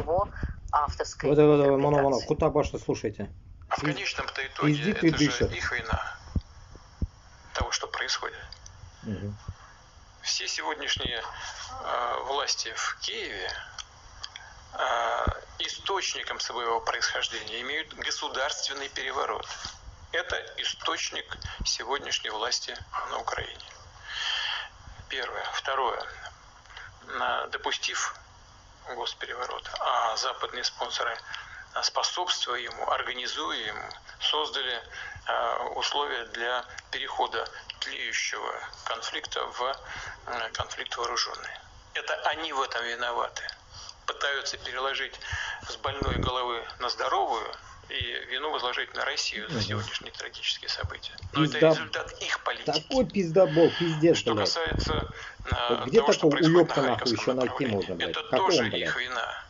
его авторской Моно, куда больше слушайте? А в конечном-то итоге это же их вина, того, что происходит. Угу. Все сегодняшние власти в Киеве источником своего происхождения имеют государственный переворот. Это источник сегодняшней власти на Украине. Первое. Второе. Допустив госпереворот, а западные спонсоры, способствуя ему, организуя ему, создали условия для перехода тлеющего конфликта в конфликт вооруженный. Это они в этом виноваты. Пытаются переложить с больной головы на здоровую и вину возложить на Россию за сегодняшние трагические события. Но это результат их политики. Такой пиздобол, пиздец, что касается где того, что такого происходит уёбка на нахуй еще Харьковском найти направлении, можно, блядь? это Какого, тоже блядь? их вина.